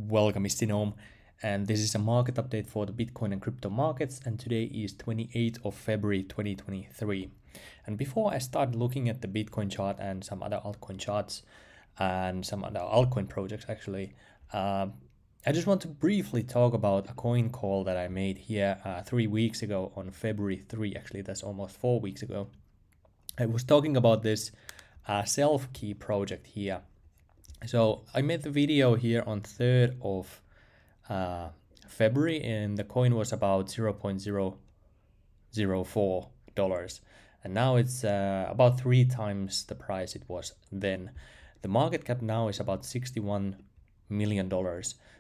Welcome, it's Denome, and this is a market update for the Bitcoin and crypto markets, and today is 28th of February 2023. And before I start looking at the Bitcoin chart and some other altcoin charts and some other altcoin projects actually, I just want to briefly talk about a coin call that I made here 3 weeks ago on February 3, actually that's almost 4 weeks ago. I was talking about this self-key project here. So I made the video here on 3rd of February, and the coin was about $0.004, and now it's about 3 times the price it was then. The market cap now is about $61 million.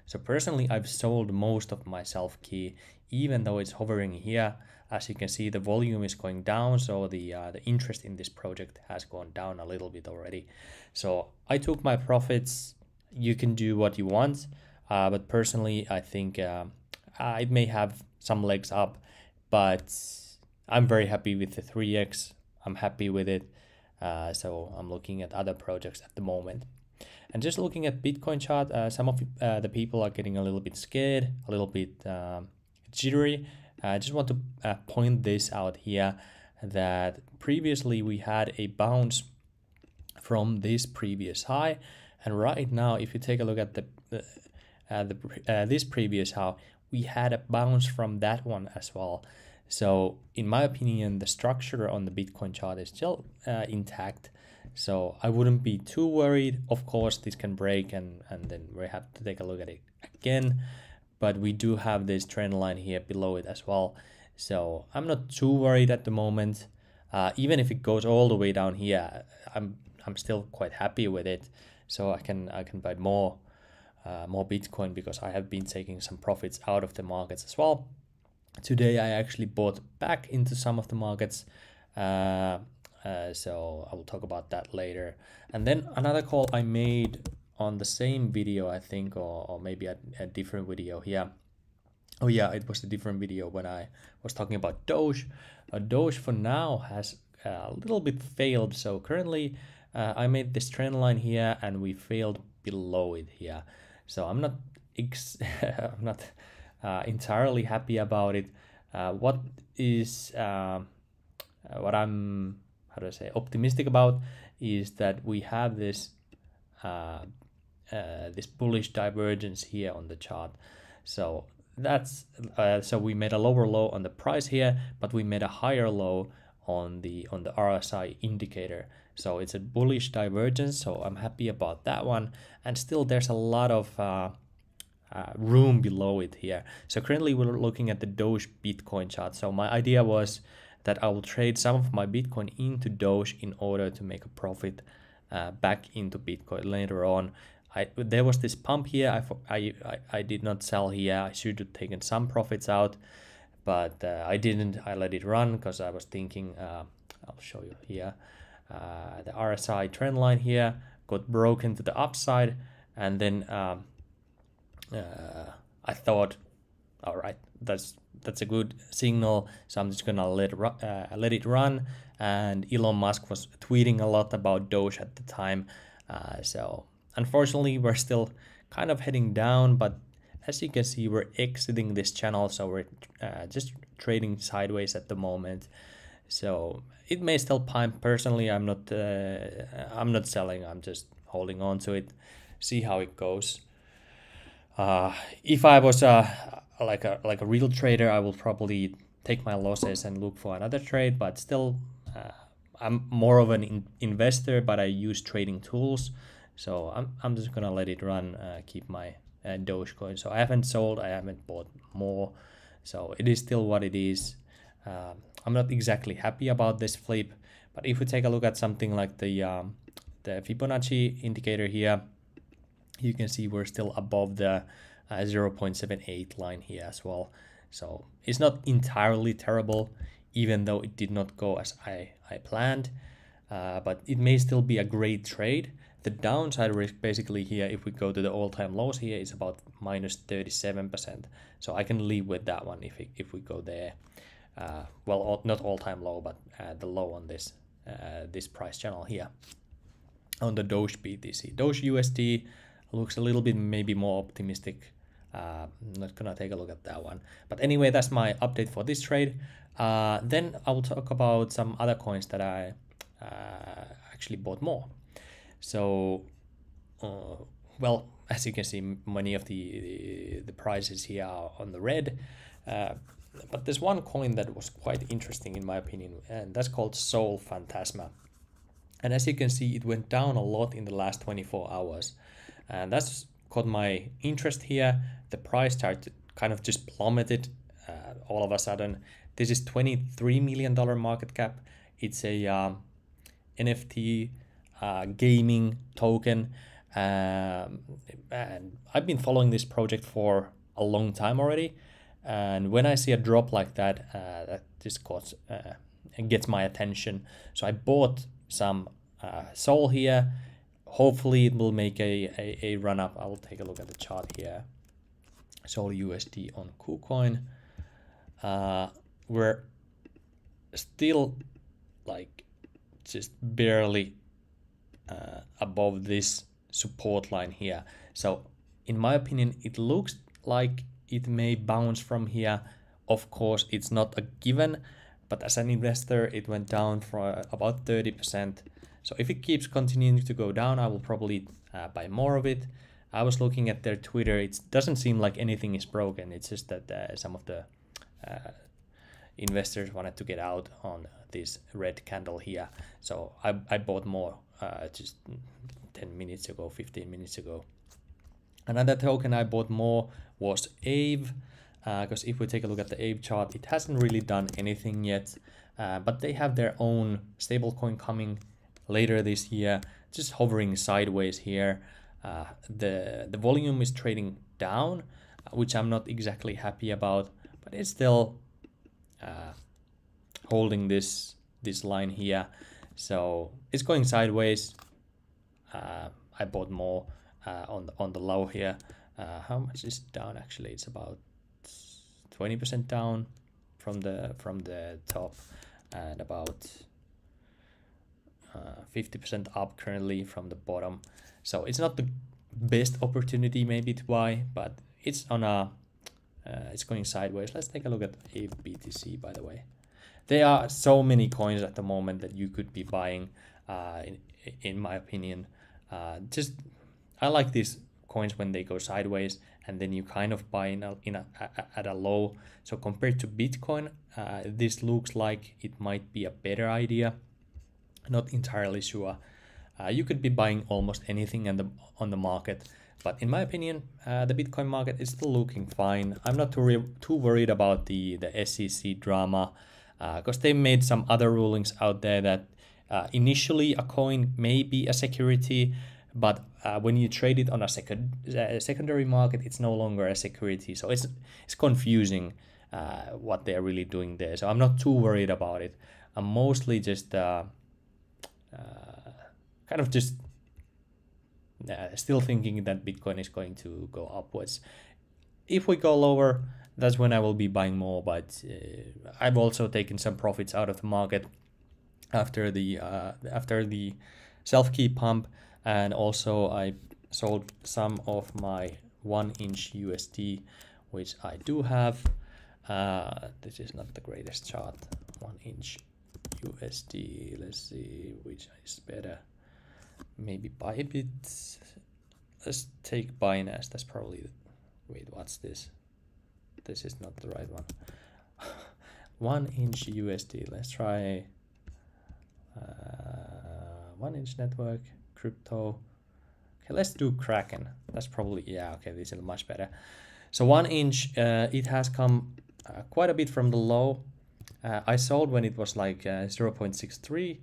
So personally, I've sold most of my self key, even though it's hovering here. As you can see, the volume is going down, so the interest in this project has gone down a little bit already. So I took my profits. You can do what you want, but personally, I think it may have some legs up, but I'm very happy with the 3x. I'm happy with it. So I'm looking at other projects at the moment. And just looking at Bitcoin chart, some of the people are getting a little bit scared, a little bit jittery. I just want to point this out here, that previously we had a bounce from this previous high, and right now if you take a look at this previous high, we had a bounce from that one as well. So in my opinion, the structure on the Bitcoin chart is still intact, so I wouldn't be too worried. Of course this can break and then we have to take a look at it again, but we do have this trend line here below it as well, so I'm not too worried at the moment. Even if it goes all the way down here, I'm still quite happy with it, so I can buy more Bitcoin, because I have been taking some profits out of the markets as well. Today I actually bought back into some of the markets, so I will talk about that later. And then another call I made on the same video, I think, or maybe a different video here. Oh yeah, it was a different video when I was talking about Doge. Doge for now has a little bit failed. So currently I made this trend line here and we failed below it here. So I'm not entirely happy about it. What I'm optimistic about is that we have this this bullish divergence here on the chart. So that's so we made a lower low on the price here, but we made a higher low on the RSI indicator. So it's a bullish divergence, so I'm happy about that one. And still there's a lot of room below it here. So currently we're looking at the Doge Bitcoin chart. So my idea was that I will trade some of my Bitcoin into Doge in order to make a profit back into Bitcoin later on. There was this pump here. I did not sell here. I should have taken some profits out, but I didn't. I let it run because I was thinking, I'll show you here, the RSI trend line here got broken to the upside, and then I thought, all right, that's a good signal, so I'm just gonna let it run. And Elon Musk was tweeting a lot about Doge at the time, so unfortunately we're still kind of heading down, but as you can see, we're exiting this channel, so we're just trading sideways at the moment. So it may still pump. Personally, I'm not selling. I'm just holding on to it, see how it goes. If I was like a real trader, I will probably take my losses and look for another trade, but still I'm more of an investor, but I use trading tools, so I'm just gonna let it run, keep my Dogecoin. So I haven't sold, I haven't bought more, so it is still what it is. I'm not exactly happy about this flip, but if we take a look at something like the Fibonacci indicator here, you can see we're still above the 0.78 line here as well. So it's not entirely terrible, even though it did not go as I planned, but it may still be a great trade. The downside risk basically here, if we go to the all-time lows here, is about minus 37%. So I can leave with that one if we go there. Well, not all-time low, but the low on this price channel here. On the Doge BTC, Doge USD, looks a little bit maybe more optimistic. Not gonna take a look at that one. But anyway, that's my update for this trade. Then I will talk about some other coins that I actually bought more. So, well, as you can see, many of the prices here are on the red. But there's one coin that was quite interesting in my opinion, and that's called Soul Phantasma. And as you can see, it went down a lot in the last 24 hours. And that's caught my interest here. The price started kind of just plummeted all of a sudden. This is $23 million market cap. It's a NFT gaming token. And I've been following this project for a long time already. And when I see a drop like that, that just gets my attention. So I bought some Soul here. Hopefully it will make a run up. I will take a look at the chart here. Soul USD on KuCoin. We're still like just barely above this support line here. So in my opinion, it looks like it may bounce from here. Of course, it's not a given, but as an investor, it went down for about 30%. So if it keeps continuing to go down, I will probably buy more of it. I was looking at their Twitter. It doesn't seem like anything is broken. It's just that some of the investors wanted to get out on this red candle here. So I bought more just 10 minutes ago, 15 minutes ago. Another token I bought more was AVE, because if we take a look at the AVE chart, it hasn't really done anything yet, but they have their own stablecoin coming later this year, just hovering sideways here. The volume is trading down, which I'm not exactly happy about, but it's still holding this line here. So it's going sideways. I bought more on the low here. How much is it down? Actually, it's about 20% down from the top, and about 50% up currently from the bottom. So it's not the best opportunity maybe to buy, but it's on a it's going sideways. Let's take a look at AVE BTC, by the way. There are so many coins at the moment that you could be buying, in my opinion. I like these coins when they go sideways, and then you kind of buy at a low. So compared to Bitcoin, this looks like it might be a better idea. Not entirely sure. You could be buying almost anything on the market, but in my opinion, the Bitcoin market is still looking fine. I'm not too worried about the SEC drama, because they made some other rulings out there that initially a coin may be a security, but when you trade it on a secondary market, it's no longer a security. So it's confusing what they're really doing there. So I'm not too worried about it. I'm mostly just kind of just still thinking that Bitcoin is going to go upwards. If we go lower, that's when I will be buying more. But I've also taken some profits out of the market after the self-key pump, and also I sold some of my 1-inch USD, which I do have. This is not the greatest chart. 1-inch USD. Let's see which is better. Maybe Bybit. Let's take Binance. That's probably. Wait, what's this? This is not the right one. 1-inch USD. Let's try 1-inch network crypto. Okay, let's do Kraken. That's probably, yeah. Okay, this is much better. So 1-inch, it has come quite a bit from the low. I sold when it was like 0.63.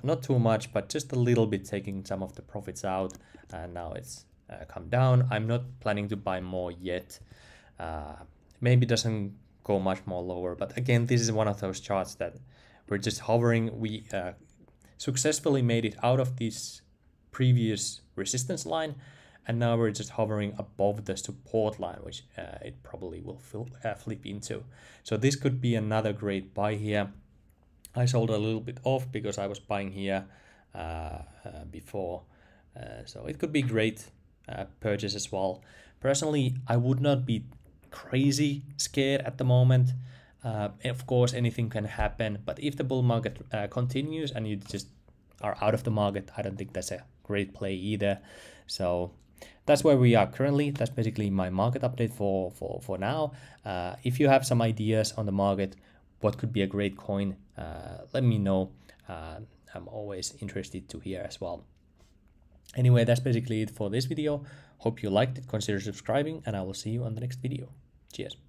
Not too much, but just a little bit, taking some of the profits out, and now it's come down. I'm not planning to buy more yet. Maybe it doesn't go much more lower, but again, this is one of those charts that we're just hovering. We successfully made it out of this previous resistance line, and now we're just hovering above the support line, which it probably will flip into. So this could be another great buy here. I sold a little bit off because I was buying here before, so it could be great purchase as well. Personally, I would not be crazy scared at the moment. Of course, anything can happen, but if the bull market continues and you just are out of the market, I don't think that's a great play either. So that's where we are currently. That's basically my market update for now. If you have some ideas on the market, what could be a great coin, let me know. I'm always interested to hear as well. Anyway, that's basically it for this video. Hope you liked it. Consider subscribing, and I will see you on the next video. Cheers.